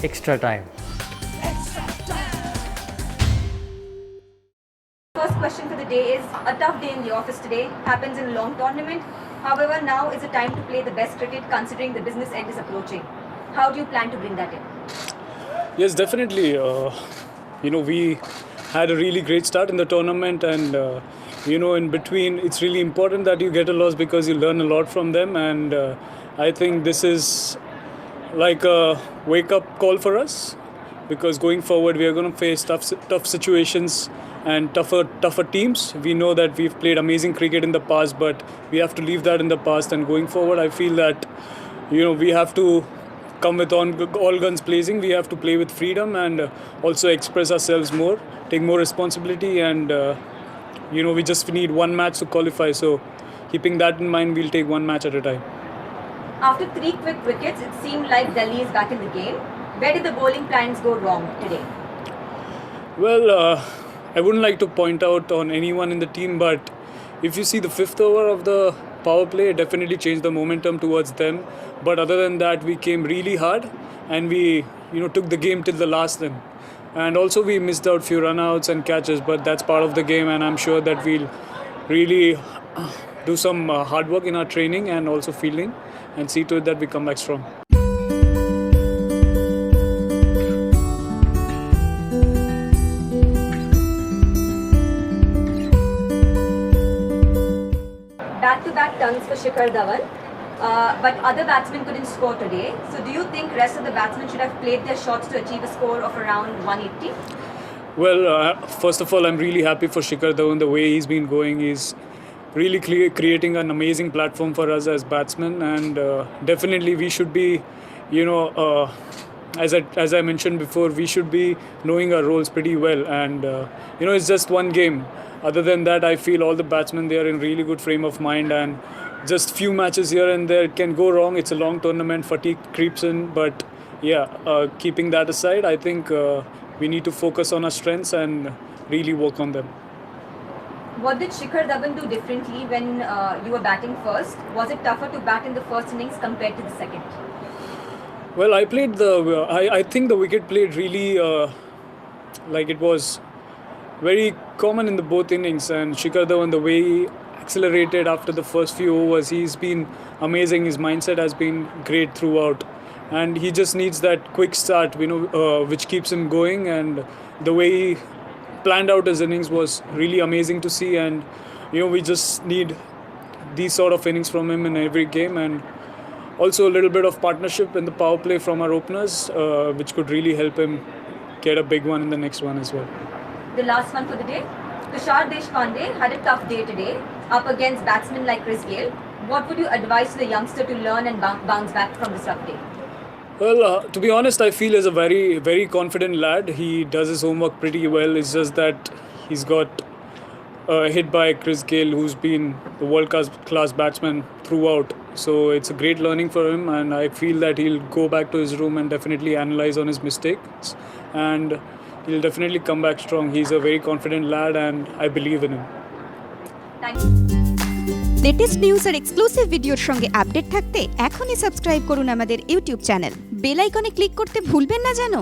extra time. First question for the day is, a tough day in the office today, happens in a long tournament. However, now is the time to play the best cricket considering the business end is approaching. How do you plan to bring that in? Yes, definitely. We had a really great start in the tournament, and in between, it's really important that you get a loss because you learn a lot from them. And I think this is like a wake-up call for us, because going forward, we are going to face tough situations and tougher teams. We know that we've played amazing cricket in the past, but we have to leave that in the past. And going forward, I feel that we have to come with all guns blazing. We have to play with freedom and also express ourselves more, take more responsibility, and we just need one match to qualify. So keeping that in mind, we'll take one match at a time. After 3 quick wickets, it seemed like Delhi is back in the game. Where did the bowling plans go wrong today? Well, I wouldn't like to point out on anyone in the team, but if you see the 5th over of the power play, it definitely changed the momentum towards them. But other than that, we came really hard and we took the game till the last then. And also we missed out few runouts and catches, but that's part of the game, and I'm sure that we'll really do some hard work in our training and also fielding and see to it that we come back strong. Back-to-back tons for Shikhar Dhawan, but other batsmen couldn't score today. So do you think rest of the batsmen should have played their shots to achieve a score of around 180? Well, first of all, I'm really happy for Shikhar Dhawan. The way he's been going, he's really creating an amazing platform for us as batsmen, and definitely we should be, as I mentioned before, we should be knowing our roles pretty well, and it's just one game. Other than that, I feel all the batsmen, they are in really good frame of mind, and just few matches here and there, it can go wrong. It's a long tournament, fatigue creeps in, but keeping that aside, I think we need to focus on our strengths and really work on them. What did Shikhar Dhawan do differently when you were batting first? Was it tougher to bat in the first innings compared to the second? Well, I think the wicket played really like it was very common in the both innings, and Shikhar Dhawan, the way he accelerated after the first few overs, he's been amazing. His mindset has been great throughout, and he just needs that quick start, which keeps him going. And the way he planned out his innings was really amazing to see, and we just need these sort of innings from him in every game, and also a little bit of partnership in the power play from our openers, which could really help him get a big one in the next one as well. The last one for the day. Tushar Deshpande had a tough day today, up against batsmen like Chris Gayle. What would you advise to the youngster to learn and bounce back from this rough day? Well, to be honest, I feel he's a very, very confident lad. He does his homework pretty well. It's just that he's got hit by Chris Gayle, who's been the world-class batsman throughout. So it's a great learning for him, and I feel that he'll go back to his room and definitely analyze on his mistakes, and he'll definitely come back strong. He's a very confident lad, and I believe in him. Thank you. Latest news আর exclusive ভিডিওর সঙ্গে update থাকতে এখনই subscribe করুন আমাদের YouTube channel. Bell আইকনে click করতে ভুলবেন না যেন।